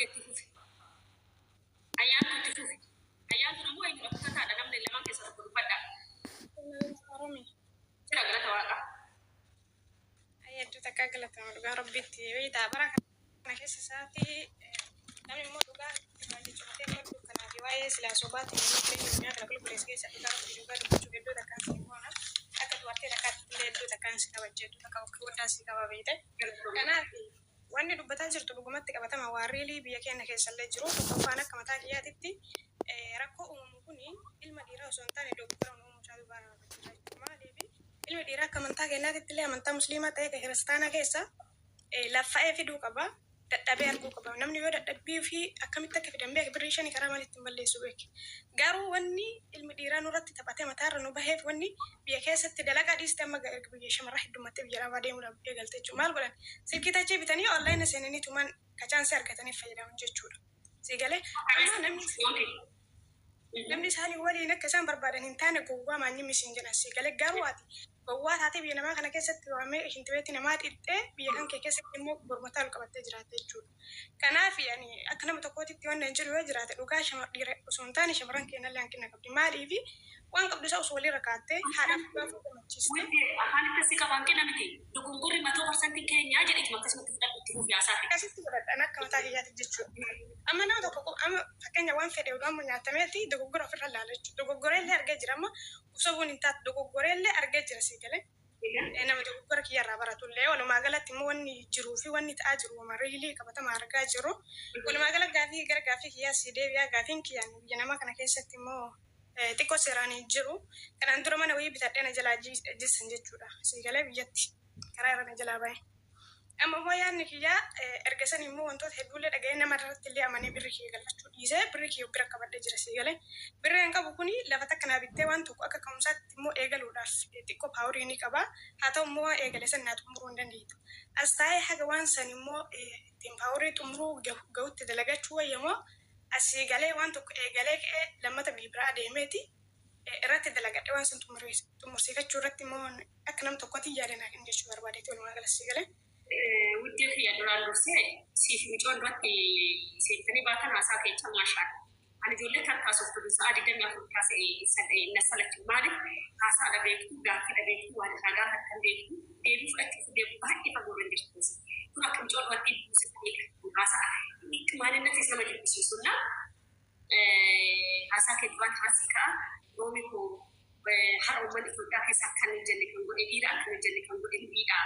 تفوف أيام تفوف أيام تنمو أي مرة تاتا دم لما كسر بربدا ترى قلت واقع أيام تتكلم تمام ربي تي بركة أنا كيس ساتي نعم الموضوع ما جتوتين برضو كنا رواية سلا صوبات من الدنيا كل بوليس كيس أكثر من جوار بتشوف جدو تكان سيمونا أكثر وقت تكاد جدو تكان سكوا جدو تكاد كودا سكوا بيته كنا وأنا دبتان جرت بقومت كبتة مواريلي بيجي أنا كيس اللي جرو فأنا كم تاجي أتتي ركو أممكني المديرة وسنتاني دكتور ومشاهد بارا ما ليبي المديرة كمان تاجي نادي تلي أمانتا مسلمة تاجي كهرستانا كيسا لفأي في دوكابا تتابع دوكابا نمني يودا تبيه في أكمل تكفي دمبيك بريشاني كرامة تملي سويك قارو وني المديرة نورت تبعتي متار نوبهيف وني بيكاسة تدلقا دي استمع بيجي مرة حد ما تبي جرا بعدين ولا بيقال تجمال ولا سلكي تجي بتاني أونلاين سنني تومان كجان سير كتاني فايدة من جتشورا سيقاله أنا نمني سالي ولي نكسان بربادن هنتانا قوة ما نمي سنجنا سيقاله قارواتي قوات هاتي بينا ما كنا كيسة وعمي انتبهتي نمات إدّe بيكان كيسة كمو برمتال كبت جرات الجود كنافي يعني أكنا متقوتي تيوان نجري وجرات لوكا شمر دير وسنتاني شمران كينا اللي أنكنا قبل مالي في وان قبل ساوس ولي ركعتي هذا فوق المجلس أنا كسي كمان كنا متي دكتور ما تو برسنتي كينيا جريت ما كسمت تفوف يا ساتي كسي تبرد أنا كم تاجي جات الجود أما أنا دكتور أما فكنا وان في دولة من يعتمدي دكتور في الحلال دكتور اللي أرجع جرامه وسوون انتات دكتور اللي أرجع جرسي كله أنا مدكتور كي يرى براتو ليه ولا ما قالت موني جروفي وني تأجر ومريلي كبتا ما أرجع جرو ولا ما قالت قافي غير قافي كيا سيدي يا قافين كيا يعني ما كنا كيسة تمو تيكو سيراني جرو كان عندنا ما نوي بتاعنا جلاجي جسنج جورا سيجله بيجتي كرايرنا جلابي أما هو يعني كيا أرجسني مو أنتو تحبوا لي أجينا مرة اللي أماني بريكي قال فتو إذا بريكي وبرك كبر جرسي جله برينك بكوني لفتك أنا بيتوان تو أكا كمسات مو إيجال وداف تيكو باوريني كبا هاتو مو إيجال سنة تمرون دنيتو أستاي حاجة وان سني مو تيم باوري تمرو جو تدلجات شوية مو أسيجله وان تو إيجالك لما تبي برا ديمتي رات دلجات وان سنت تمرسي كشورتي مو أكنم تقطي جارنا إنجا شوار بعدين تقول ما قال أسيجله ودي هي دولار روسي سيف ميجون راتي سيفني باتن عساك يتم عشان أنا جولة كاسو فلوس عادي دم يأخذ كاس نسلت مالك كاس على بيتو قاعد على بيتو وأنا خاجا هتكلم بيتو بيبي فأتي بيبي بعد كيف أقول عندك بس ترى كم جول راتي بس تاني كاس كمان الناس يسمع البس يسونا عساك يدوان عسيكا روميكو حرام من إفراد كيسا كان الجنة كان قد إيرا كان الجنة كان قد إيرا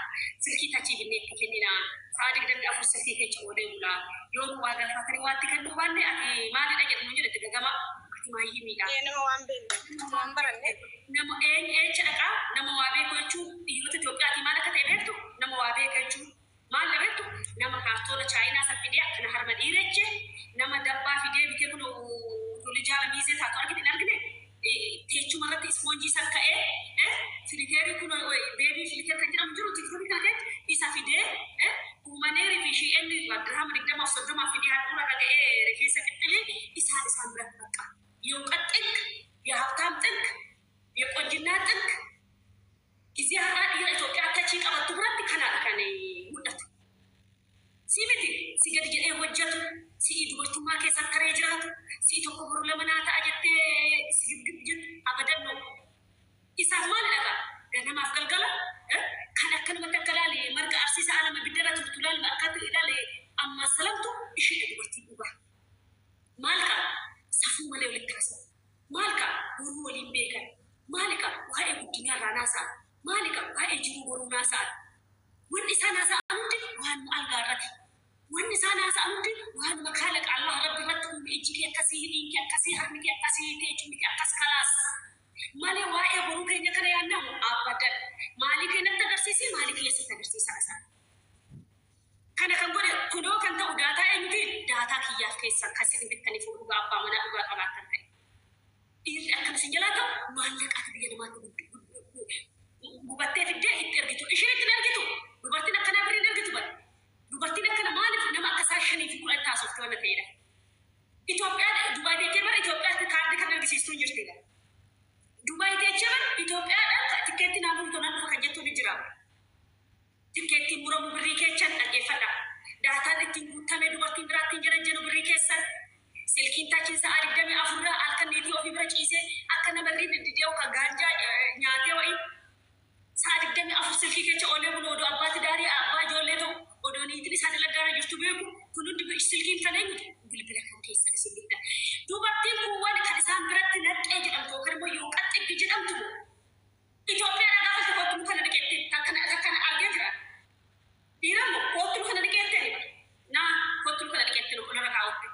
سلكي تاجي بنيت كنينا صادق دم أفر سلكي كي تقولي ولا يوم واقع فاتني واتي كان دوبانة أكي ما لنا جد منجر تجمع أكي ما يهمينا. نما وامبين وامبرنة. نما شركة نما وابي كويتشو يلوت توقع أكي ما لك تبيتو نما وابي كويتشو ما لبيتو نما كارتولا تشاينا سبتدي أكنا هرم إيرج نما دبا في دي بيكونو رجال ميزة تاكل كده نرجع تيجي مرة تسمونجي سكة فيلتر كنا بيبي فيلتر كنا مجرد تفكر كده يسافده ومانه رفيشي إني بدرهم رجع ما صدق ما فيدي هذول رجع رفيسة كتله يسهل يسهل بركة يوم أتك يهفتم تك يقعد جناتك إذا هذا يتوقع تشيك أبى تبرد كنا كني مدة سيبتي سيجد جئه وجهه سيد برتما كيسا كريجات سيد كبر لمنا تأجت سيد جد أبدا نو إسمال لك لأن ما أفكر قلا كان متكلالي مرك أرسيس على ما بدرت بتلال ما أكاد إلى أما سلامته إيش اللي برتي بوه مالك سافو ماله ولا كاسو مالك هو اللي بيكا مالك وهاي الدنيا راناسا مالك وهاي جرو بروناسا والنساء ناسا أمتى وهم الغارات والنساء ناس أمودي وهذا مخالق الله رب رتهم إجيك كسيه إنك كسيه هرمك كسيه تيجي كس خلاص مالي واعي بروك إنك كنا ينام أبدا مالك إنك تدرسي مالك يسوع تدرسي ساسا كنا كنقول كنوا كنت وداتا إنتي داتا كي يفكس كسيه بتكني فوق أبا منا أبغى كمان تنتهي إذا أكن سجلاته مالك أكيد ما تقول ببتة في الجاي ترجتو إيش اللي ترجتو ببتة نكنا بري نرجتو بس dubartiin akkana maaliif nama akka saashaniif kudhan taasofte waan ta'edha. Itoophiyaan Dubaay jechuun Itoophiyaatti kaardii kan argisiistu jirtidha. Dubaay jechuun Itoophiyaadhaan tikeetti naamuu tolaan dhufa kan jettu ni jira. Tikeetti muramu birrii keechaan dhaggeeffadha. Daataan ittiin guutamee dubartiin biraattiin jiran jedhu barbaachiin sa'aa 24 halkan niitii ofii bira ciisee akka namarri diddidee'u kan gaanjaa nyaatee wayii sa'aa 24 silkii keessa oolee bulu odoo abbaatti daarii abbaa ijoollee ta'u odoo niitiin isaa dalaggaara jirtu beeku kun hundi silkiin tanee miti bilbila kan keessa isin gidda. Dubartiin kun waan kan isaan biratti naqxee jedhamtu yookaan immoo yoo qaxxiggi jedhamtu Itoophiyaa gaafa tokko kana dhiqetti takkana argee jira. Dhiiramu kootu kana dhiqetti na kootu kana dhiqetti nu kana kaa'utti.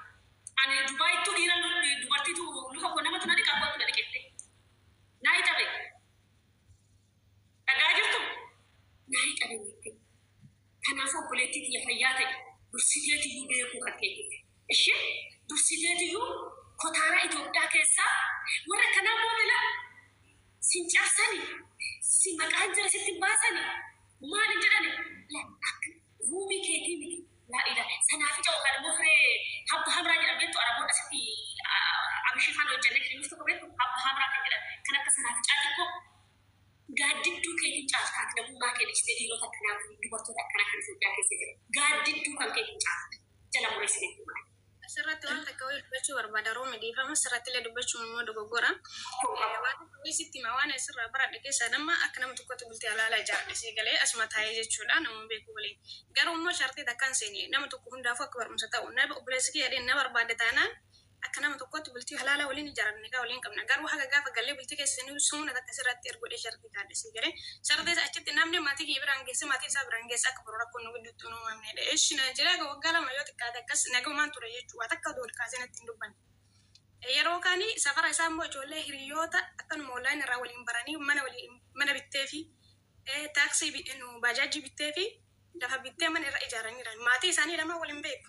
Ani Dubaayittuu dhiira dubartiitu luka koo nama tuna dhiqaa kootu kana dhiqetti. Naa hidhabe. Dhagaa jirtu naa hidhabe miti. Kanaafuu obboleettii xiyya fayyaa ta'e dursiteetiyyuu beekuu kan ta'e. Ishee dursiteetiyyuu kotaara Itoophiyaa keessaa warra kanaa moomila sin cabsani si maqaan jira sitti baasani maal jedhani la akka ruubii keetii miti la ila sanaafi ta'u kan immoo firee habba hamraa jedhameetu araboota sitti abishifaan hojjenne kirimus tokko beeku habba hamraa kan jedhan kan akka sanaafi caatikoo gaaddidduu keetiin caaltaati namummaa keedhistee dhiirota akkanaa fi dubartoota akkanaa kan Itoophiyaa keessa jira gaaddidduu kan keetiin caalta jala mureessineetti maali. Asirratti waan takka wayii dubbachuu barbaada roome dhiifama asirratti illee dubbachuun immoo dogoggora. Waan sitti ma waan asirraa baradhe keessaa nama akka nama tokkotti bultee alaalaa ijaarrisi galee asuma taa'ee jechuudha nama beeku waliin. Garuu immoo shartii takkaan seeni nama tokko hundaafuu akka barumsa ta'u nama obboleessi kee jedheen na barbaade taanaan akka nama tokkotti bultii halaalaa waliin ijaaranne gaa waliin qabna. Garuu haga gaafa gallee bultii keessanii sumna takka asirratti ergodhee shartii taadhisi galee shartii achitti namni maatii kee biraan geesse maatii isaa biraan geesse akka biroo rakkoon nu gidduutti uumamnedha. Eeshi na jira waggaa lama yoo xiqqaate akkas nagamaan ture jechuudha. Waa takka dool kaasee natti hin dubbanne. Yeroo kaanii safara isaa immoo ijoollee hiriyoota akkanuma online irraa waliin baranii mana bittee fi taaksii baajaajii bittee fi lafa bittee mana irra ijaaraniidha. Maatii isaanii lama waliin beeku.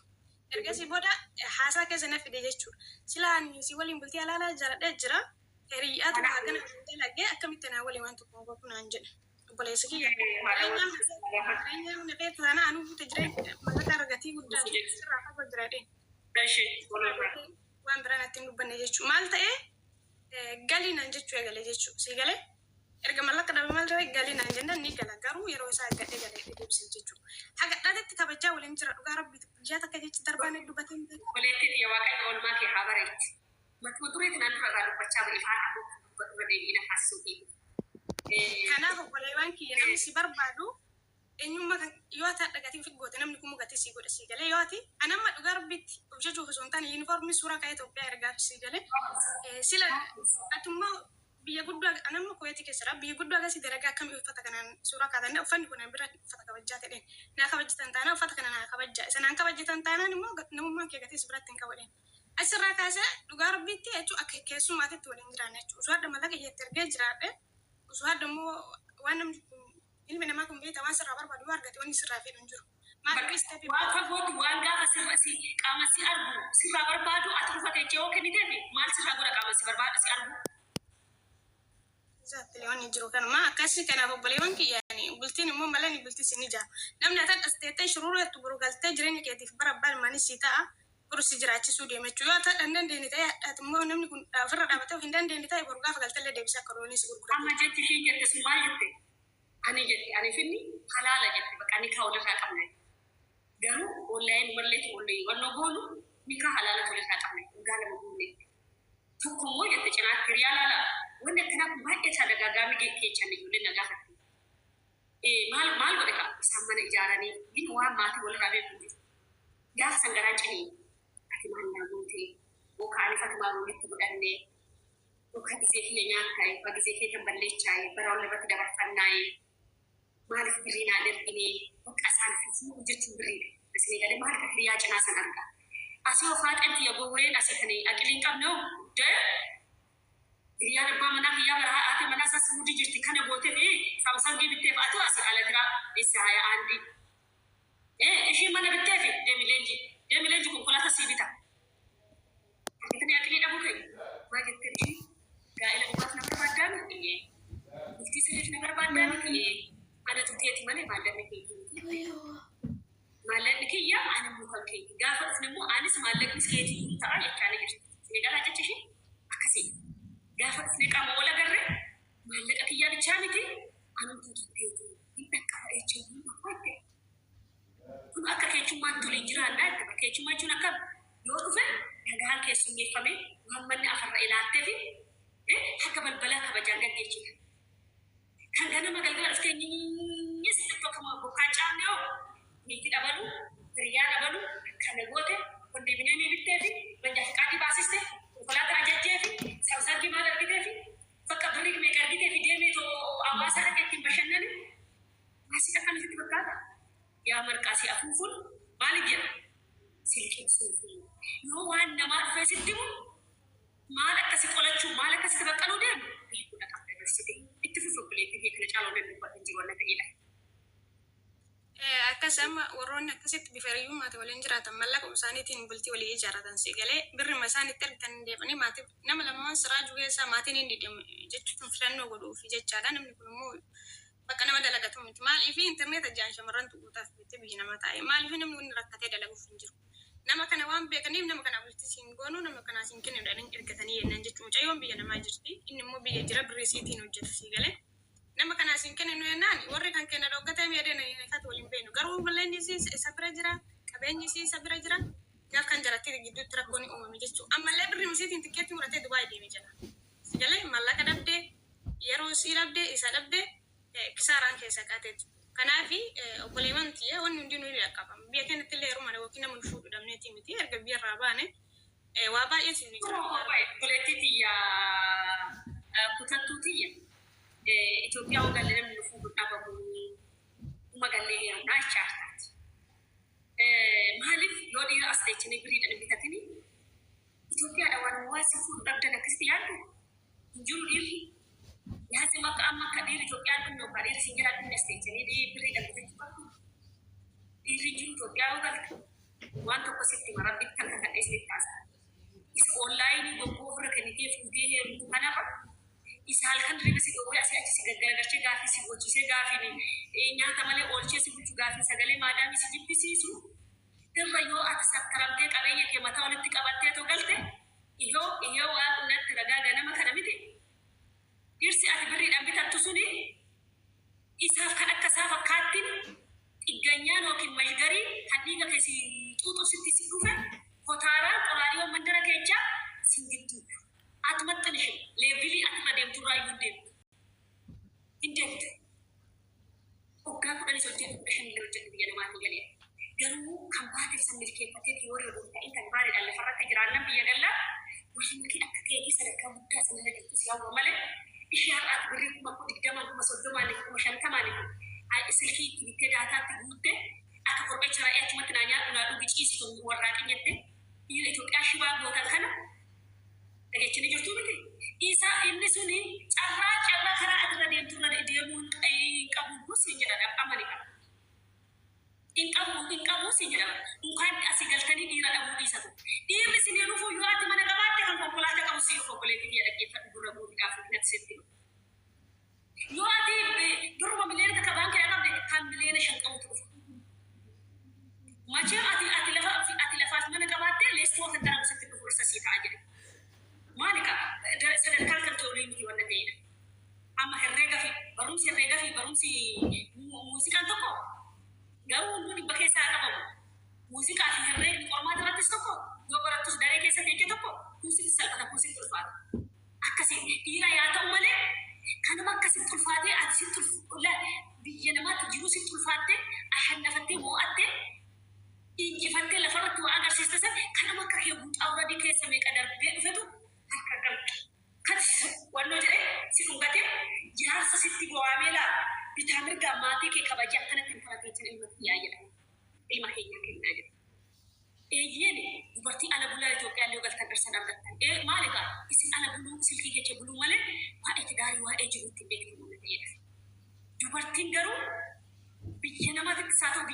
Ergasii booda haasaa keessa na fide jechuudha. Silaan si waliin bultii alaalaa ijaaradhee jira. Hiriyaatu hagana dalagee akkamitti naa waliin waan tokko gochuu naan jedhe. Obboleessi kiyya. Jireenyaan na beektu sana anuu buute jireen mallaka argatii guddaa sirraa fagoo jiraadheen. Waan biraan ittiin dubbanne jechuudha. Maal ta'ee galii naan jechuu eegale jechuudha. Si galee erga mallaqa dhabe maal ta'e galii naan jennaan ni gala. Garuu yeroo isaa eeggadhee galee deebisee jechuudha. Haga dhatetti kabajaa waliin jira dhugaa rabbiitu. Biyyaa takka jechi darbaan dubbatee hin beeku. Obboleettiin yaa waaqayyo oolmaa kee haa bareechi. Matuma dureetti naan dura dubbachaa ba'e ifaan aboo dura deebiina taasisuu. Kanaaf obboleewwan kiyya namni si barbaadu eenyummaa kan yoo ta'e dhagatii fi goote namni kun mugatii si godha si galee yoo ta'e anamma dhugaa rabbiitti of jechuuf osoo hin taane yuunifoormii suuraa ka'ee Itoophiyaa ergaa fi si galee sila atummaa biyya guddaa anamma Kuweetii keessadha biyya guddaa agarsiis dalagaa akkamii uffata kanaan suuraa kaatanii uffanni kun bira uffata kabajjaa ta'een naa kabajjitan taanaan uffata kana naa kabajjaa isa naan kabajjitan taanaan immoo namummaan kee gatii biratti hin qabadeen asirraa kaasee dhugaa rabbiitti jechuun akka keessummaatitti waliin jiraanne jechuudha osoo adda mallaqa iyyatti ergee jiraadhe osoo adda immoo waan namni ilmi namaa kun beektaa waan sirraa barbaadu yoo argate wanni sirraa fedhu hin jiru. Waan fagootti waan gaafa sirratti qaama si argu sirraa barbaadu ati uffatee jee yoo kenniteef maal sirraa godha qaama si barbaadu si argu. Exactly waan jiru kanuma akkasii kanaaf obboleewwan kiyyaani bultiin immoo malee ni bultii sin ijaaru. Namni ati dhasteettee shururuu jettu buruu galtee jireenya keetiif bara abbaan maanii si ta'a bursi jiraachisuu deemechuu yoo ta'e hin dandeenye ta'e hadhaati immoo namni kun ofirra dhaabatee hin dandeenye ta'e boru gaafa galteellee deebisee akka roonii si gurgurata. Amma jetti isheen jette sun maal jette? Ani jetti ani finni halaala jette bakka ni kaa'u irraa qabne. Garuu online walleetu wallee wannoo boonu ni kaa halaala tole irraa qabne gaala boonne. Tokko immoo jette cinaatti riyaalaala wanni akkanaa kun baay'ee isaa dagaagaamii keechan ijoollee nagaa fakki. Maal godhe kaa isaan mana ijaaranii inni waan maatii walirraa beeku jiru. Gaafa sangaraa cinii ati maallaa guutee yookaan fatumaa guutetti godhannee yookaan gisee kiyya nyaataa'e yookaan gisee kiyya balleechaa'e bara wal irratti dabarfannaa'e maaliif birriinaa darbinee bakka isaan fufuu jechuun birriidha. Isin galee maal akka hiriyaa cinaa san argaa. Asii ofaa qanti yoo gowween asii kan aqiliin qabnoo dee hiriyaa abbaa manaa hiriyaa bara haati manaa isaas mudii jirti kana gootee fi saamsangii bitteef atu asii ala jira isa haya aandi. Ishii mana bitteef deemileenji konkolaataa sii bita. Akkatanii aqilii dhabuu ka'e maa jettee ishii gaa'ela dhugaaf na barbaaddaa miti muftii sirriif na barbaaddaa miti ana turteeti malee maallaqni kiyya maallaqni kiyya ana mukan kiyya gaafa dhufne immoo anis maallaqni keetii ta'a jechaa ni jirti. Senegalaa jecha ishii akkasii gaafa dhufne qaama wal agarre maallaqa kiyyaa bichaa miti anumtuu turteeti hin dhaqqaba jechuun makwaatte. Kun akka keechummaan tole jiraannaa jechuudha. Keechummaa jechuun akka yoo dhufe nagaan keessummeeffame Muhammadni afarra ilaattee fi akka balbalaa kabajaan gaggeessudha. Kan ganama galgala dhuftee nyis tokkuma bokkaan caamne yoo niitii dhabalu hiriyaa dhabalu kana goote kondeeminee bittee fi manjaa fiqaadii baasiste konkolaataa ajajjee fi sabsargii maal argitee fi bakka birrii meeqa argitee fi deemee too hawaasa akka ittiin bashannani maasii akkamitti fakkaata yaa marqaasii afuufuun maali jedha silkiin suufii yoo waan namaa dhufee sitti mu maal akkasi qolachuu maal akkasi tabaqqaluu deemu beekudha qabda darsite itti fufuulee fi beekna caaloo dandubbatin jiru wanna ta'edha. Akkasuma warroonni akkasitti bifa hiriyummaati waliin jiraatan mallaqa isaaniitiin bultii walii ijaarratan si galee birrima isaaniitti argitan deemanii maatii nama lamaan siraa jugeessaa maatiin hin didhamu jechuun filannoo godhuuf jechaadha. Namni kun immoo bakka nama dalagatu miti maaliif interneeta jaan shamarran tuquutaaf bitti biyyi nama taa'e maaliif namni kun rakkatee dalaguuf hin jiru. Nama kana waan beekaniif nama kana bultii siin goonuu nama kana siin kennuudhaan ergatanii yennan jechuun mucayyoon biyya namaa jirti inni immoo biyya jira birrii siitiin hojjetu si galee. Nama kana siin kennu yennaan warri kan kenna dhoggatee miidhagina ifatu waliin beenu garuu malleen isa bira jira qabeenyi isa bira jira gaaf kan jalatti gidduutti rakkoon uumame jechuudha. Ammallee birrii musiitiin tikkeetti muratee Dubaay deemee jira. Sigalee mallaqa dhabdee yeroo sii dhabdee isa dhabdee kisaaraan keessa qaateetu. Kanaafi obboleewwan tiyya wanni hundi nuyi dhaqqabama. Biyya keenyatti illee yeroo mana yookiin nama nuufuu dhudhamneetii miti erga biyya irraa baane waa baay'ee siin jira. Obboleettii tiyya kutattuu tiyya. Itoophiyaa wagaalee namni nuufuu dhabamu magalee heerumdhaa ichaartaati. Maaliif yoo dhiira as teechanii biriidhaan bitatanii Itoophiyaadha waan hawaasi fuudhu dhabdan akkasitti yaaddu hin jiru dhiirri. Yaasi maka amma akka dhiirri Itoophiyaan dhumne yookaan dhiirri siin jala dhumne as teechanii biriidhaan bitachuu qabdu. Dhiirri jiru Itoophiyaa wagaalee waan tokko sitti marabbitti kan kakadhee sitti taasisaa. Isa onlaayinii goggoo ofirra kennitee fuutee heerumtu kanafa isal kan riba si dogoi asi achi si gaggarachee gaafii si gochise gaafii nyaata malee oolchee si bulchu gaafii sagalee maadaami si jibbisiisu irra yoo ati sakkaramtee qabeenya kee mataa walitti qabattee too galte iyyoo waan unnatti ragaa ganama kana miti dhirsi ati birriidhaan bitattu suni isaaf kan akka isaa fakkaattiin xigganyaan yookiin mashgarii kan dhiiga keessi xuuxu sitti si dhufe kotaaraan qoraaliyoon mandara keechaa sin gidduudha. Atmattanishi leevili atma deemtu raayuu deemtu. Hin deemte. Hoggaa kudhanis hojjetu dhashanillee hojjetu biyya namaatti galee. Garuu kan baateef san milkeeffatee yoo reebuun ta'in kan baadhiidhaan lafarratti jiraannan biyya gallaa walumatti akka ta'ee sadarkaa guddaa sanarra jirtu si hawwa malee ishee har'aati birrii 20,000 silkii itti bittee daataatti guutte akka korbecha raa'ee achumatti naa dhugi ciisitu warraaqin jette biyya Itoophiyaa shibaa gootan kana dhageechini jirtu miti. Isa inni suni carraa karaa adda deemtuurra deemuun qabu gosi jedha amani qaba. In qabu si jedha. Mukaan asii galtanii dhiira dhabuu dhiisatu. Dhiirri sinii dhufuu yoo ati mana qabaatte kan konkolaataa qabu si dhufu obboleetti biyya dhaggeeffadhu dura bu'uudhaaf natti sitti. Yoo ati duruma miliyoona takka baankii qabde kan miliyoona 5 qabutu dhufu. Machee ati lafaaf mana qabaatte leestuu kan darabu sitti dhufu isa sii ta'a jedhe. Malika sadarkaan kan ta'u miti wanta ta'edha. Amma herreega fi barumsi muuziqaan tokko garuu hunduu dhibba keessaa qabamu. Muuziqaa fi herreegni qormaata irrattis tokko yoo barattus daree keessa teeche tokko muuziqni salphata muuziqni ulfaata. Akkasii dhiira yaa ta'u malee kanuma akkasitti ulfaatee ati sitti biyya namaatti jiru sitti ulfaattee ashannafattee moo'attee injifattee lafarratti waa agarsiista sana kanuma akka kee guutaa warradii keessa meeqa darbee dhufetu harka galta. Kan wannoo jedhee si dhungatee jaarsa sitti bu'aamee laa bitaa mirgaa maatii kee kabajaa akkanatti hin farateetiin ilma kiyyaa jedha. Ilma keenya kennaa jedha. Eeyyeen dubartii ala bulaa Itoophiyaa illee galtan dhirsan argattan. Maal egaa isin ala buluu silkii keessa buluu malee waa'ee tidaarii waa'ee jiruutti beektu mul'ata jedha. Dubartiin garuu biyya namaatti isaa ta'u